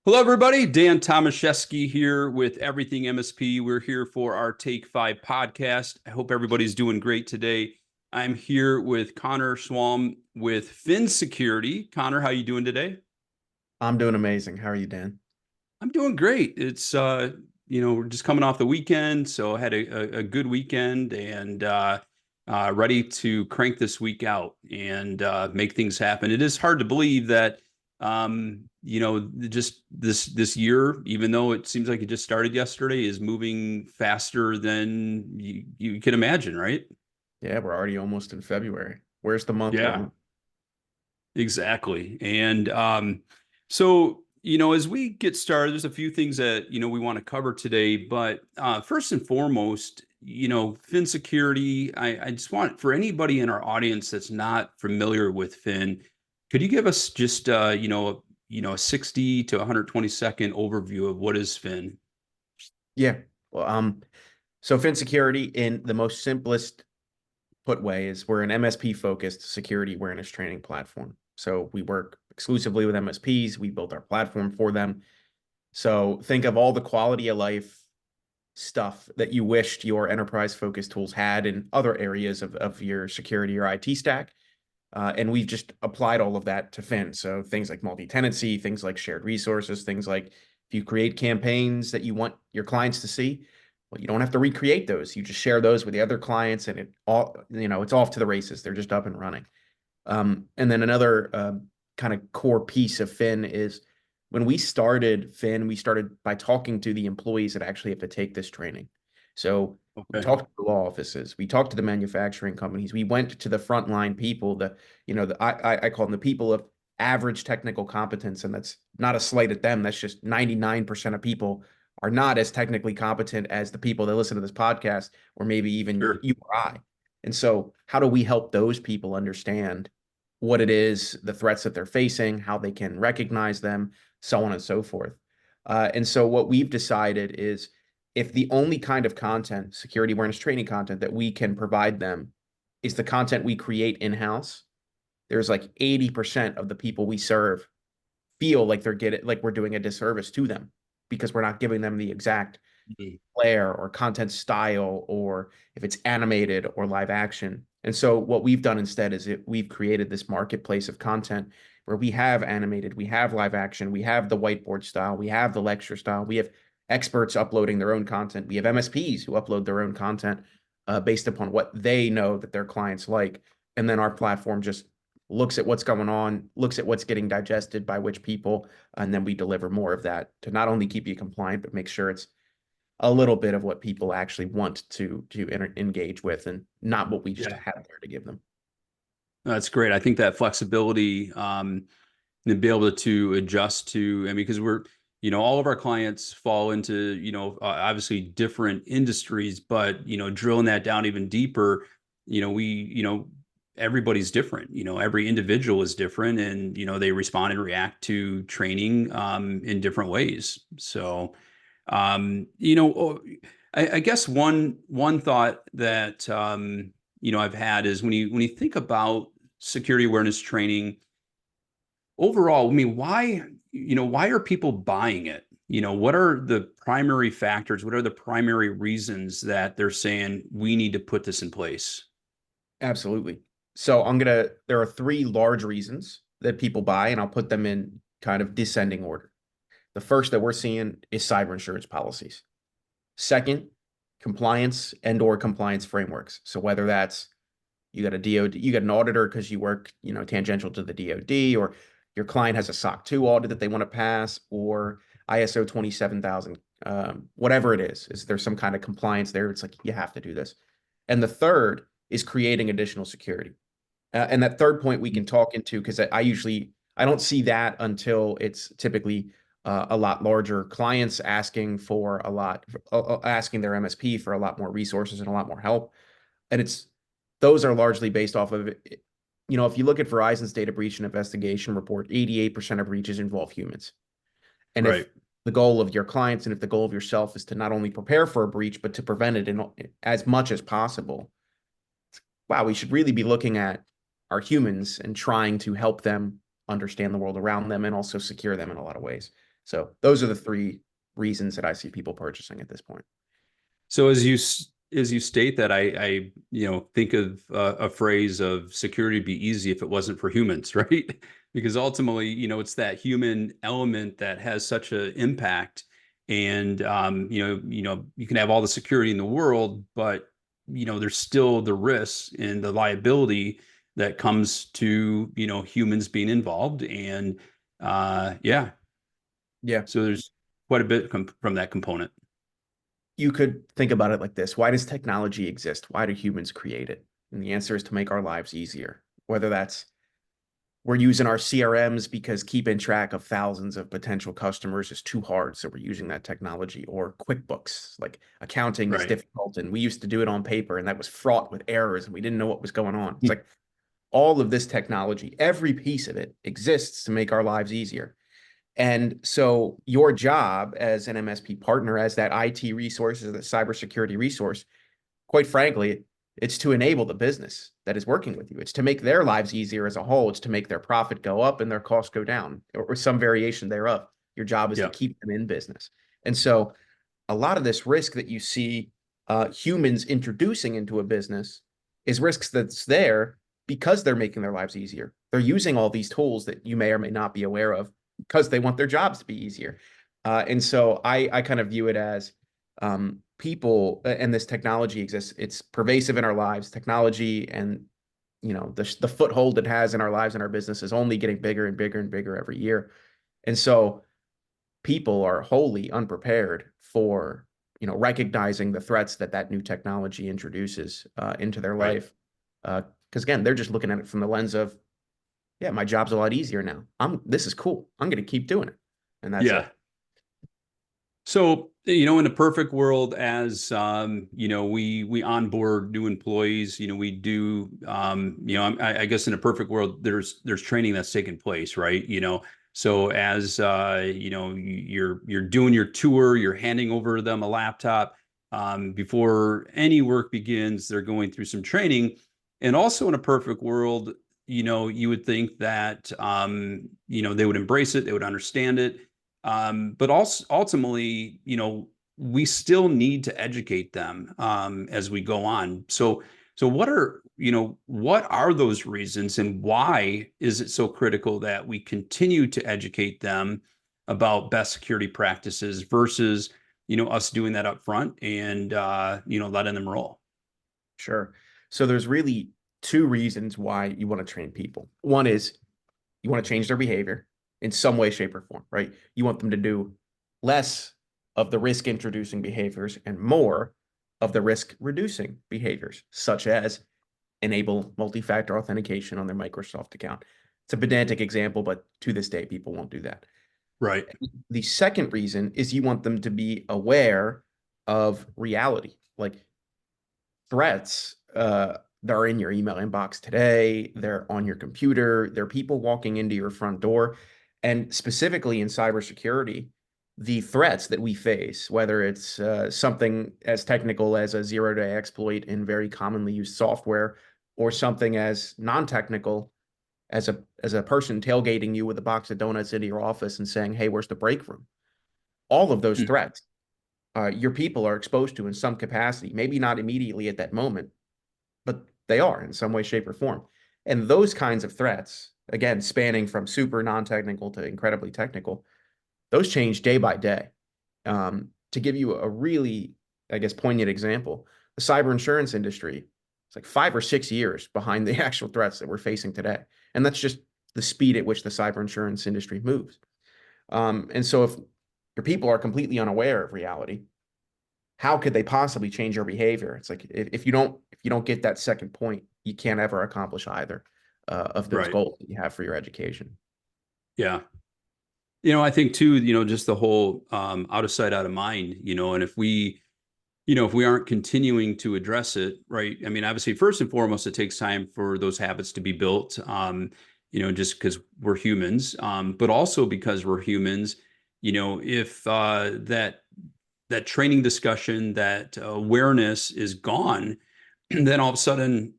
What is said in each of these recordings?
Hello, everybody. Dan Tomaszewski here with Everything MSP. We're here for our Take 5 podcast. I hope everybody's doing great today. I'm here with Connor Swalm with Phin Security. Connor, how you doing today? I'm doing amazing. How are you, Dan? I'm doing great. It's we're just coming off the weekend, so I had a good weekend and ready to crank this week out and make things happen. It is hard to believe that just this year, even though it seems like it just started yesterday, is moving faster than you can imagine, right? Yeah, we're already almost in February. Where's the month Yeah. going? Exactly. And as we get started, there's a few things that, we want to cover today. But first and foremost, Fin Security, I just want for anybody in our audience that's not familiar with Fin, could you give us just, a 60 to 120-second overview of what is Fin? Yeah. Well, so Phin Security in the most simplest put way is we're an MSP focused security awareness training platform. So we work exclusively with MSPs. We built our platform for them. So think of all the quality of life stuff that you wished your enterprise focused tools had in other areas of your security or IT stack. And we've just applied all of that to Fin. So things like multi-tenancy, things like shared resources, things like if you create campaigns that you want your clients to see, well, you don't have to recreate those. You just share those with the other clients and it's off to the races. They're just up and running. And then another kind of core piece of Fin is when we started Fin, we started by talking to the employees that actually have to take this training. So we Okay. talked to the law offices, we talked to the manufacturing companies, we went to the frontline people, I call them the people of average technical competence, and that's not a slight at them. That's just 99% of people are not as technically competent as the people that listen to this podcast, or maybe even Sure. you or I. And so, how do we help those people understand what it is, the threats that they're facing, how they can recognize them, so on and so forth? And so, what we've decided is if the only kind of content, security awareness training content that we can provide them is the content we create in house, there's like 80% of the people we serve feel like they're getting like we're doing a disservice to them because we're not giving them the exact Mhm. flair or content style or if it's animated or live action. And so what we've done instead is we've created this marketplace of content where we have animated, we have live action, we have the whiteboard style, we have the lecture style, we have experts uploading their own content, we have MSPs who upload their own content based upon what they know that their clients like. And then our platform just looks at what's going on, looks at what's getting digested by which people, and then we deliver more of that to not only keep you compliant, but make sure it's a little bit of what people actually want to engage with and not what we just Yeah. have there to give them. That's great. I think that flexibility, and be able to adjust to, I mean, because all of our clients fall into, obviously different industries, but, drilling that down even deeper, we, everybody's different, every individual is different and, they respond and react to training, in different ways. So, oh, I guess one thought that, I've had is when you think about security awareness training, overall, I mean, why are people buying it? What are the primary factors? What are the primary reasons that they're saying we need to put this in place? Absolutely. So there are three large reasons that people buy, and I'll put them in kind of descending order. The first that we're seeing is cyber insurance policies. Second, compliance and or compliance frameworks. So whether that's you got a DoD, you got an auditor because you work, tangential to the DoD, or your client has a SOC 2 audit that they want to pass, or ISO 27000, whatever it is there some kind of compliance there? It's like you have to do this. And the third is creating additional security. And that third point we can talk into because I don't see that until it's typically a lot larger clients asking for asking their MSP for a lot more resources and a lot more help. And those are largely based off of it. If you look at Verizon's data breach and investigation report, 88% of breaches involve humans. And if Right. the goal of your clients and if the goal of yourself is to not only prepare for a breach, but to prevent it as much as possible, wow, we should really be looking at our humans and trying to help them understand the world around them and also secure them in a lot of ways. So those are the three reasons that I see people purchasing at this point. So as you state that, I think of a phrase of security would be easy if it wasn't for humans, right? Because ultimately, it's that human element that has such an impact. And you can have all the security in the world, but there's still the risk and the liability that comes to humans being involved. And yeah, Yeah. so there's quite a bit from that component. You could think about it like this. Why does technology exist? Why do humans create it? And the answer is to make our lives easier. Whether that's we're using our CRMs because keeping track of thousands of potential customers is too hard. So we're using that technology, or QuickBooks, like accounting is Right. difficult. And we used to do it on paper and that was fraught with errors and we didn't know what was going on. It's like all of this technology, every piece of it exists to make our lives easier. And so your job as an MSP partner, as that IT resource, as the cybersecurity resource, quite frankly, it's to enable the business that is working with you. It's to make their lives easier as a whole. It's to make their profit go up and their costs go down, or some variation thereof. Your job is to Yeah. keep them in business. And so a lot of this risk that you see humans introducing into a business is risks that's there because they're making their lives easier. They're using all these tools that you may or may not be aware of because they want their jobs to be easier. And so I kind of view it as people, and this technology exists. It's pervasive in our lives. Technology and the foothold it has in our lives and our business is only getting bigger and bigger and bigger every year. And so people are wholly unprepared for recognizing the threats that that new technology introduces into their Right. life. Because again, they're just looking at it from the lens of, yeah, my job's a lot easier now. This is cool. I'm going to keep doing it, and that's Yeah. it. So, in a perfect world, as we onboard new employees, we do, I guess in a perfect world, there's training that's taking place, right? So as you're doing your tour, you're handing over them a laptop. Before any work begins, they're going through some training. And also in a perfect world, you would think that they would embrace it, they would understand it. But also ultimately, we still need to educate them as we go on. So what are those reasons, and why is it so critical that we continue to educate them about best security practices versus us doing that up front and letting them roll? Sure. So there's really two reasons why you want to train people. One is you want to change their behavior in some way, shape, or form, right? You want them to do less of the risk introducing behaviors and more of the risk reducing behaviors, such as enable multi-factor authentication on their Microsoft account. It's a pedantic example, but to this day, people won't do that. Right. The second reason is you want them to be aware of reality, like threats that are in your email inbox today. They're on your computer. They're people walking into your front door. And specifically in cybersecurity, the threats that we face, whether it's something as technical as a zero-day exploit in very commonly used software, or something as non-technical as a person tailgating you with a box of donuts into your office and saying, "Hey, where's the break room?" All of those Mm. threats, your people are exposed to in some capacity, maybe not immediately at that moment, but they are in some way, shape, or form. And those kinds of threats, again, spanning from super non-technical to incredibly technical, those change day by day. To give you a really, I guess, poignant example, the cyber insurance industry, it's like 5 or 6 years behind the actual threats that we're facing today. And that's just the speed at which the cyber insurance industry moves. And so if your people are completely unaware of reality, how could they possibly change your behavior? It's like if you don't get that second point, you can't ever accomplish either of those Right. goals that you have for your education. Yeah. I think too, just the whole out of sight, out of mind, and if we aren't continuing to address it, right? I mean, obviously, first and foremost, it takes time for those habits to be built, just because we're humans, but also because we're humans, if that training discussion, that awareness is gone, then all of a sudden,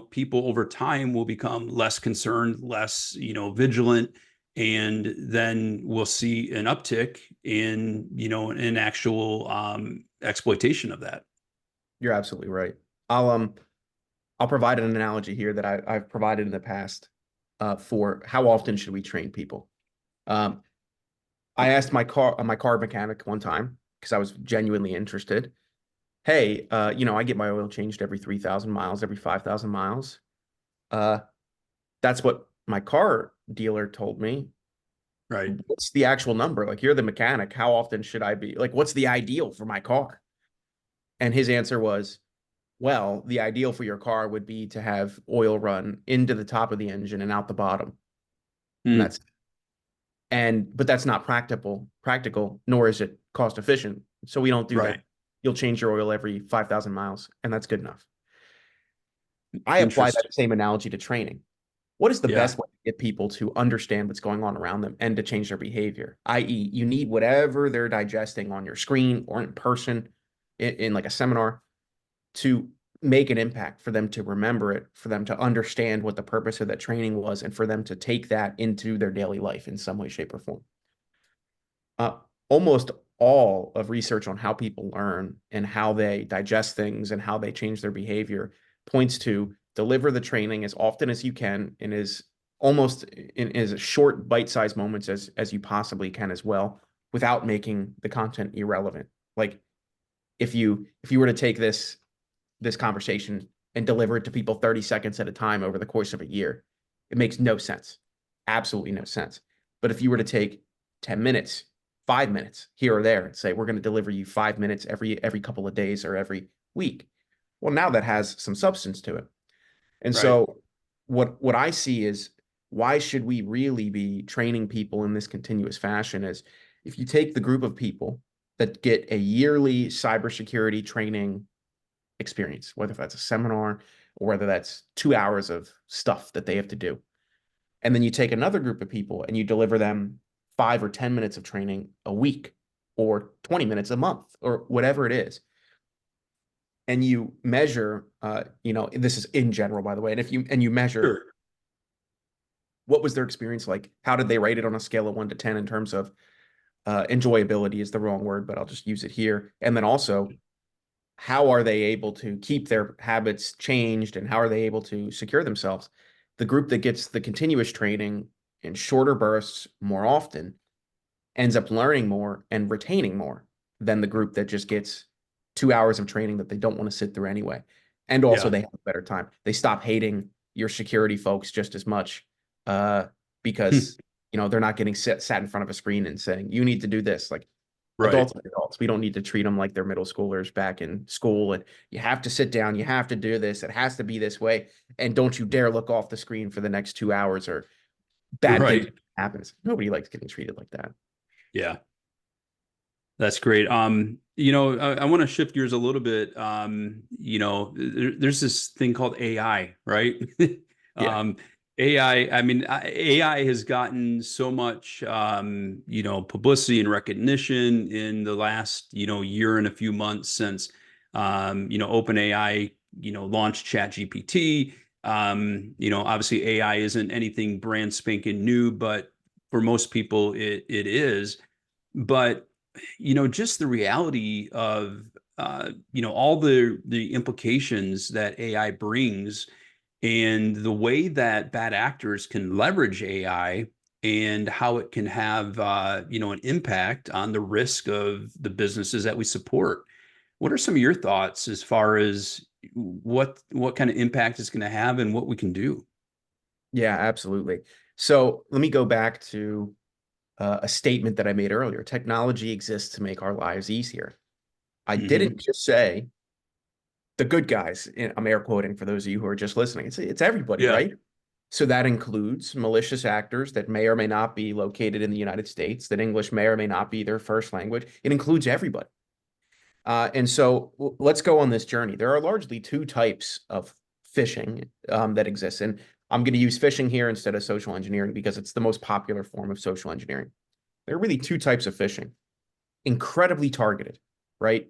people over time will become less concerned, less, vigilant, and then we'll see an uptick in, in actual exploitation of that. You're absolutely right. I'll provide an analogy here that I've provided in the past for how often should we train people. Um, I asked my car mechanic one time because I was genuinely interested. Hey, I get my oil changed every 3,000 miles, every 5,000 miles. Uh, that's what my car dealer told me. Right. What's the actual number? Like, you're the mechanic. How often should I be? Like, what's the ideal for my car? And his answer was, well, the ideal for your car would be to have oil run into the top of the engine and out the bottom. And Mm, but that's not practical, nor is it cost efficient. So we don't do right. that. You'll change your oil every 5,000 miles, and that's good enough. I apply that Interesting. same analogy to training. What is the Yeah. best way to get people to understand what's going on around them and to change their behavior? I.e., you need whatever they're digesting on your screen or in person in like a seminar to make an impact, for them to remember it, for them to understand what the purpose of that training was, and for them to take that into their daily life in some way, shape, or form. Uh, Almost all of research on how people learn and how they digest things and how they change their behavior points to deliver the training as often as you can and almost in as short bite-sized moments as you possibly can as well, without making the content irrelevant. Like, if you were to take this conversation and deliver it to people 30 seconds at a time over the course of a year, it makes no sense. Absolutely no sense. But if you were to take 10 minutes, 5 minutes here or there and say, we're going to deliver you 5 minutes every couple of days or every week, well, now that has some substance to it. And Right. so what I see is, why should we really be training people in this continuous fashion is, if you take the group of people that get a yearly cybersecurity training experience, whether that's a seminar or whether that's 2 hours of stuff that they have to do. And then you take another group of people and you deliver them 5 or 10 minutes of training a week or 20 minutes a month or whatever it is. And you measure, this is in general, by the way. And you measure Sure. what was their experience like, how did they rate it on a scale of 1 to 10 in terms of enjoyability is the wrong word, but I'll just use it here. And then also, how are they able to keep their habits changed and how are they able to secure themselves? The group that gets the continuous training in shorter bursts more often ends up learning more and retaining more than the group that just gets 2 hours of training that they don't want to sit through anyway. And also, Yeah. they have a better time. They stop hating your security folks just as much uh, because they're not getting sat in front of a screen and saying, you need to do this. Like, Right. adults are adults. We don't need to treat them like they're middle schoolers back in school. And you have to sit down. You have to do this. It has to be this way. And don't you dare look off the screen for the next 2 hours, or bad things Right. happen. Nobody likes getting treated like that. Yeah. That's great. I want to shift gears a little bit. There's this thing called AI, right? Yeah. um, AI, I mean, AI has gotten so much, publicity and recognition in the last, year and a few months since, OpenAI, launched ChatGPT. Obviously AI isn't anything brand spanking new, but for most people it is. But just the reality of all the implications that AI brings, and the way that bad actors can leverage AI, and how it can have an impact on the risk of the businesses that we support. What are some of your thoughts as far as what kind of impact it's going to have and what we can do? Yeah, absolutely. So let me go back to a statement that I made earlier. Technology exists to make our lives easier. I Hmm. didn't just say the good guys. I'm air quoting for those of you who are just listening. It's everybody, Yeah. right? So that includes malicious actors that may or may not be located in the United States, that English may or may not be their first language. It includes everybody. And so let's go on this journey. There are largely two types of phishing that exist. And I'm going to use phishing here instead of social engineering because it's the most popular form of social engineering. There are really two types of phishing: incredibly targeted, right?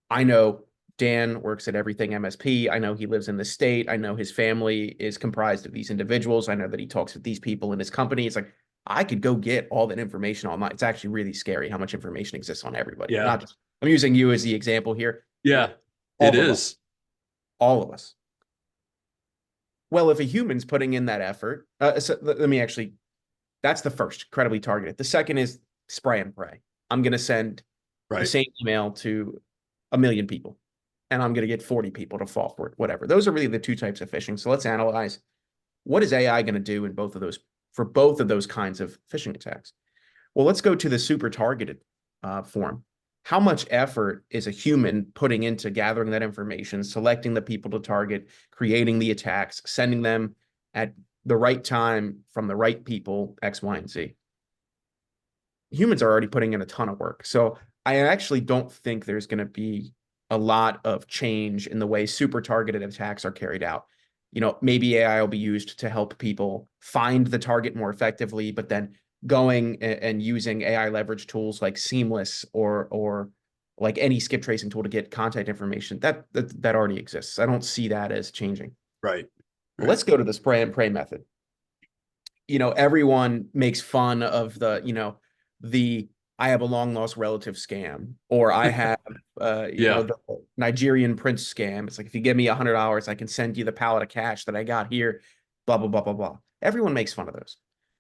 I know Dan works at everything MSP. I know he lives in the state. I know his family is comprised of these individuals. I know that he talks with these people in his company. It's like, I could go get all that information online. It's actually really scary how much information exists on everybody. Yeah. Not just, I'm using you as the example here. Yeah, it All of us, is. all of us. Well, if a human's putting in that effort, so let me actually, that's the first, incredibly targeted. The second is spray and pray. I'm going to send the Right. same email to a million people, and I'm going to get 40 people to fall for it, whatever. Those are really the two types of phishing. So let's analyze what is AI going to do in both of those for both of those kinds of phishing attacks. Well, let's go to the super targeted form. How much effort is a human putting into gathering that information, selecting the people to target, creating the attacks, sending them at the right time from the right people, X, Y, and Z? Humans are already putting in a ton of work. So I actually don't think there's going to be a lot of change in the way super targeted attacks are carried out. Maybe AI will be used to help people find the target more effectively, but then going and using AI leverage tools like Seamless or like any skip tracing tool to get contact information, that already exists. I don't see that as changing. Right. Well, Right. let's go to the spray and pray method. Everyone makes fun of the I have a long lost relative scam, or I have Yeah. the Nigerian prince scam. It's like, if you give me $100, I can send you the pallet of cash that I got here, blah blah blah blah blah. Everyone makes fun of those,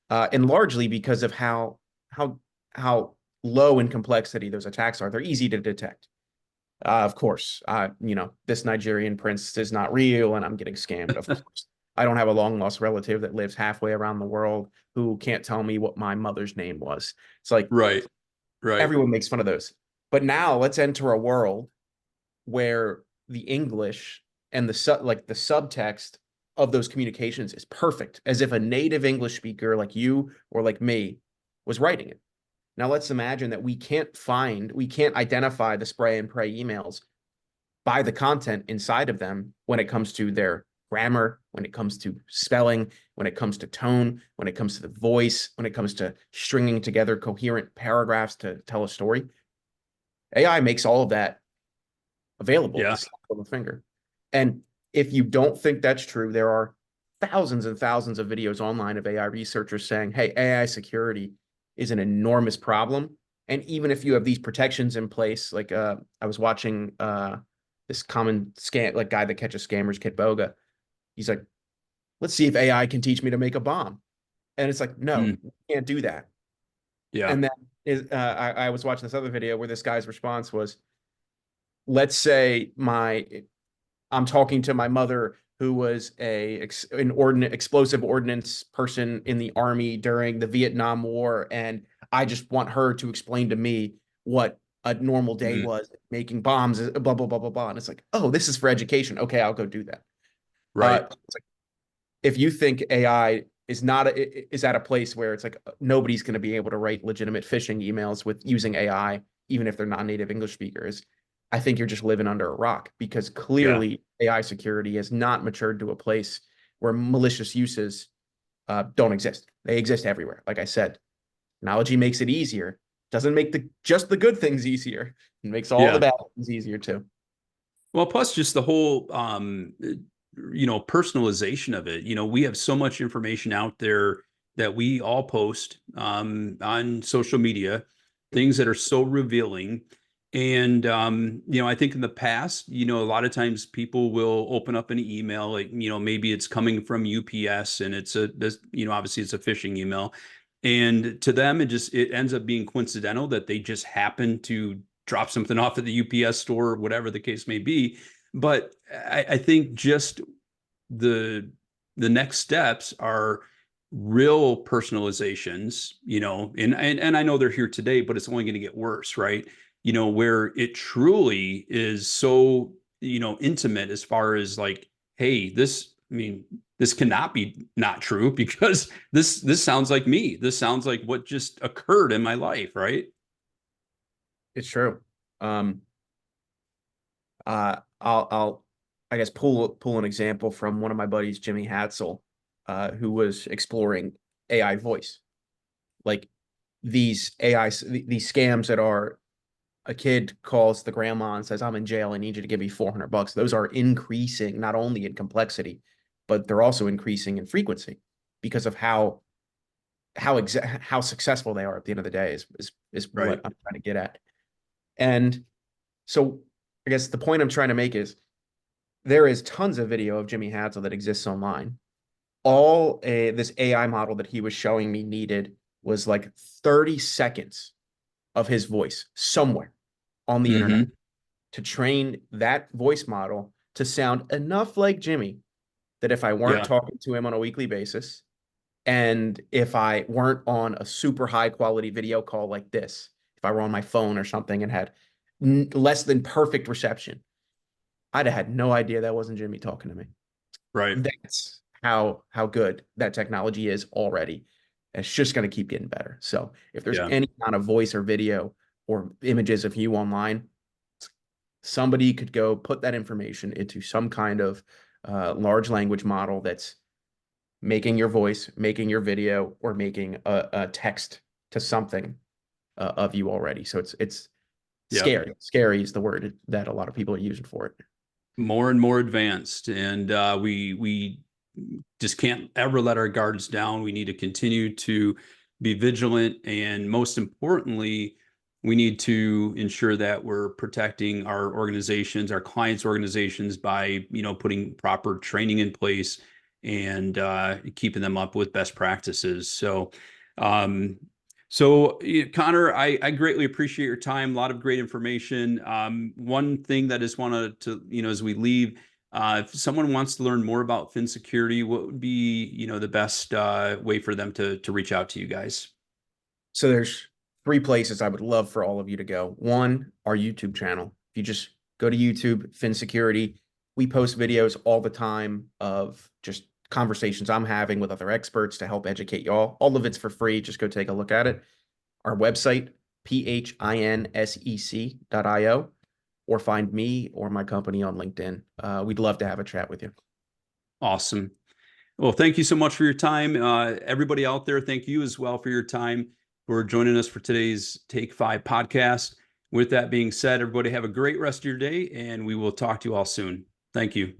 and largely because of how how low in complexity those attacks are. They're easy to detect. Of course, this Nigerian prince is not real, and I'm getting scammed. Of course, I don't have a long lost relative that lives halfway around the world who can't tell me what my mother's name was. It's like Right. Right. everyone makes fun of those. But now let's enter a world where the English and the subtext of those communications is perfect, as if a native English speaker like you or like me was writing it. Now let's imagine that we can't identify the spray and pray emails by the content inside of them when it comes to their grammar, when it comes to spelling, when it comes to tone, when it comes to the voice, when it comes to stringing together coherent paragraphs to tell a story. AI makes all of that available at Yeah. the snap of a finger. And if you don't think that's true, there are thousands and thousands of videos online of AI researchers saying, hey, AI security is an enormous problem. And even if you have these protections in place, like I was watching this common scam, like guy that catches scammers, Kit Boga. He's like, let's see if AI can teach me to make a bomb. And it's like, no, Mm. you can't do that. Yeah. And then I was watching this other video where this guy's response was, let's say I'm talking to my mother who was an explosive ordnance person in the army during the Vietnam War, and I just want her to explain to me what a normal day Mm. was making bombs, blah blah blah blah blah. And it's like, oh, this is for education. Okay, I'll go do that. Right. It's like, if you think AI is at a place where it's like nobody's going to be able to write legitimate phishing emails with using AI, even if they're not native English speakers, I think you're just living under a rock, because Yeah. clearly AI security has not matured to a place where malicious uses don't exist. They exist everywhere. Like I said, technology makes it easier. Doesn't make just the good things easier. It makes all the Yeah. bad things easier too. Well, plus just the whole, personalization of it. We have so much information out there that we all post on social media, things that are so revealing. And, I think in the past, a lot of times people will open up an email, like, maybe it's coming from UPS and obviously it's a phishing email. And to them, it ends up being coincidental that they just happen to drop something off at the UPS store, whatever the case may be. But I think just the the next steps are real personalizations, and I know they're here today, but it's only going to get worse, right? Where it truly is so, intimate as far as like, hey, this cannot be not true because this sounds like me. This sounds like what just occurred in my life, right? It's true. Um, I'll I guess pull an example from one of my buddies, Jimmy Hatzel, who was exploring AI voice, like these scams that are a kid calls the grandma and says, "I'm in jail. I need you to give me $400." Those are increasing not only in complexity, but they're also increasing in frequency because of how how successful they are at the end of the day is what Right. I'm trying to get at. And so I guess the point I'm trying to make is there is tons of video of Jimmy Hadsel that exists online. This AI model that he was showing me needed was like 30 seconds of his voice somewhere on the internet Hmm. to train that voice model to sound enough like Jimmy that if I weren't Yeah. talking to him on a weekly basis, and if I weren't on a super high quality video call like this, if I were on my phone or something and had less than perfect reception, I'd have had no idea that wasn't Jimmy talking to me. Right. That's how good that technology is already. It's just going to keep getting better. So if there's Yeah. any kind of voice or video or images of you online, somebody could go put that information into some kind of large language model that's making your voice, making your video, or making a text to something of you already. So it's Yeah. scary. Scary is the word that a lot of people are using for it. More and more advanced, and we just can't ever let our guards down. We need to continue to be vigilant, and most importantly, we need to ensure that we're protecting our organizations, our clients' organizations, by putting proper training in place and keeping them up with best practices. Um, Connor, I greatly appreciate your time. A lot of great information. One thing that I just wanted to, as we leave, if someone wants to learn more about Phin Security, what would be, the best way for them to reach out to you guys? So there's three places I would love for all of you to go. One, our YouTube channel. If you just go to YouTube, Phin Security, we post videos all the time of just conversations I'm having with other experts to help educate y'all. All of it's for free. Just go take a look at it. Our website, phinsec.io, or find me or my company on LinkedIn. We'd love to have a chat with you. Awesome. Well, thank you so much for your time. Everybody out there, thank you as well for your time for joining us for today's Take 5 podcast. With that being said, everybody have a great rest of your day, and we will talk to you all soon. Thank you.